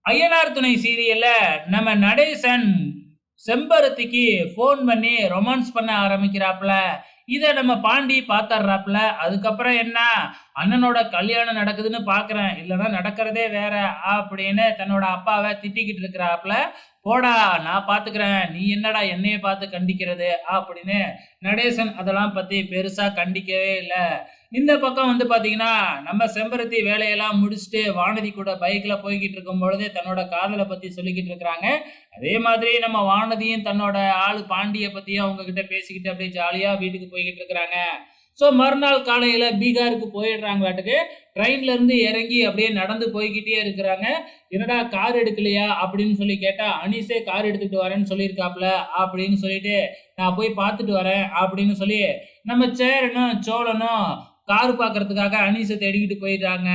ஐயனார் துணை சீரியல்ல நம்ம நடேசன் செம்பருத்திக்கு ஃபோன் பண்ணி ரொமான்ஸ் பண்ண ஆரம்பிக்கிறாப்ல. இத நம்ம பாண்டி பாத்தர்றாப்ல. அதுக்கப்புறம் என்ன, அண்ணனோட கல்யாணம் நடக்குதுன்னு பாக்குறேன். இல்லன்னா நடக்கிறதே வேற அப்படின்னு தன்னோட அப்பாவ திட்டிக்கிட்டு இருக்கிறாப்ல. போடா நான் பாத்துக்கிறேன். நீ என்னடா என்னைய பார்த்து கண்டிக்கிறது அப்படின்னு நடேசன் அதெல்லாம் பத்தி பெருசா கண்டிக்கவே இல்ல. இந்த பக்கம் வந்து பாத்தீங்கன்னா, நம்ம செம்பருத்தி வேலையெல்லாம் முடிச்சுட்டு வானதி கூட பைக்ல போய்க்கிட்டு இருக்கும் பொழுது தன்னோட காதல பத்தி சொல்லிக்கிட்டு இருக்கிறாங்க. அதே மாதிரி நம்ம வானதியும் தன்னோட ஆளு பாண்டிய பத்தியும் அவங்க கிட்ட பேசிக்கிட்டு அப்படியே ஜாலியா வீட்டுக்கு போய்க்கிட்டு இருக்கிறாங்க. ஸோ மறுநாள் காலையில பீகாருக்கு போயிடுறாங்களாட்டுக்கு. ட்ரெயின்ல இருந்து இறங்கி அப்படியே நடந்து போய்க்கிட்டே இருக்கிறாங்க. "என்னடா கார் எடுக்கலையா?" அப்படின்னு சொல்லி கேட்டா, "அனீஸே கார் எடுத்துட்டு வரேன்னு சொல்லியிருக்காப்ல" அப்படின்னு சொல்லிட்டு, "நான் போய் பார்த்துட்டு வரேன்" அப்படின்னு சொல்லி நம்ம சேரனும், சோழனும் கார் பார்க்கறதுக்காக அனீஸ தேடிக்கிட்டு போயிட்டாங்க.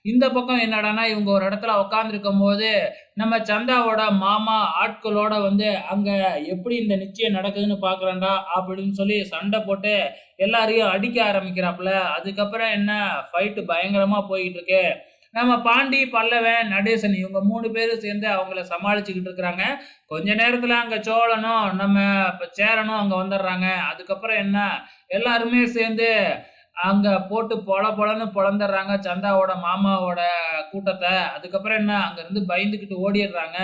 இந்த பக்கம் என்னடான்னா, இவங்க ஒரு இடத்துல உட்கார்ந்திருக்கும்போது, நம்ம சந்தாவோட மாமா ஆட்களோட வந்து, "அங்க எப்படி இந்த நிச்சயம் நடக்குதுன்னு பார்க்குறேன்டா" அப்படின்னு சொல்லி சண்டை போட்டு எல்லாரையும் அடிக்க ஆரம்பிக்கிறாப்புல. அதுக்கப்புறம் என்ன ஃபைட் பயங்கரமா போயிட்டு இருக்கு. நம்ம பாண்டி, பல்லவன், நடேசன் இவங்க 3 பேரும் சேர்ந்து அவங்கள சமாளிச்சுக்கிட்டு இருக்கிறாங்க. கொஞ்ச நேரத்துல அங்க சோழனும், நம்ம சேரனும் அங்க வந்துடுறாங்க. அதுக்கப்புறம் என்ன, எல்லாருமே சேர்ந்து அங்க போட்டு பொல பொலன்னு பொளந்துடுறாங்க சந்தாவோட மாமாவோட கூட்டத்த. அதுக்கப்புறம் என்ன, அங்கருந்து பயந்துகிட்டு ஓடிடுறாங்க.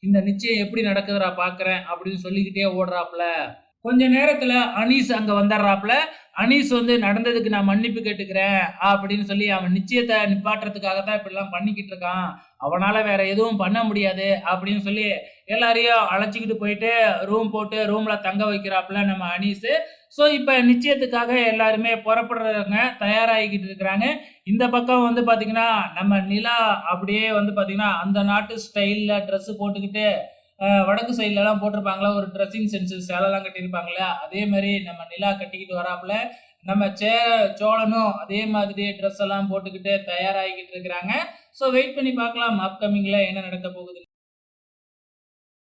"இந்த நிச்சயம் எப்படி நடக்குதுடா பார்க்குறேன்" அப்படின்னு சொல்லிக்கிட்டே ஓடுறாப்புல. கொஞ்ச நேரத்துல அனீஸ் அங்க வந்துடுறாப்புல. அனீஸ் வந்து "நடந்ததுக்கு நான் மன்னிப்பு கேட்டுக்கிறேன்" அப்படின்னு சொல்லி, "அவன் நிச்சயத்த நிப்பாட்டுறதுக்காக தான் இப்படிலாம் பண்ணிக்கிட்டு இருக்கான். அவனால வேற எதுவும் பண்ண முடியாது" அப்படின்னு சொல்லி எல்லாரையும் அழைச்சுக்கிட்டு போயிட்டு ரூம் போட்டு ரூம்ல தங்க வைக்கிறாப்புல நம்ம அனீஸு. ஸோ இப்ப நிச்சயத்துக்காக எல்லாருமே புறப்படுறாங்க. தயாராகிக்கிட்டு இருக்கிறாங்க. இந்த பக்கம் வந்து பார்த்தீங்கன்னா, நம்ம நிலா அப்படியே வந்து பார்த்தீங்கன்னா, அந்த நாட்டு ஸ்டைல்ல ட்ரெஸ் போட்டுக்கிட்டு வடக்கு சைட்லலாம் போட்டிருப்பாங்கல்ல, ஒரு ட்ரெஸ்ஸிங் சென்ஸ் சேலைலாம் கட்டியிருப்பாங்கல்ல, அதே மாரி நம்ம நிலா கட்டிக்கிட்டு வராப்புல. நம்ம சோழனும் அதே மாதிரி ட்ரெஸ் எல்லாம் போட்டுக்கிட்டு தயாராகிக்கிட்டு இருக்கிறாங்க. ஸோ வெயிட் பண்ணி பார்க்கலாம் அப்கமிங்ல என்ன நடக்க போகுதுன்னு.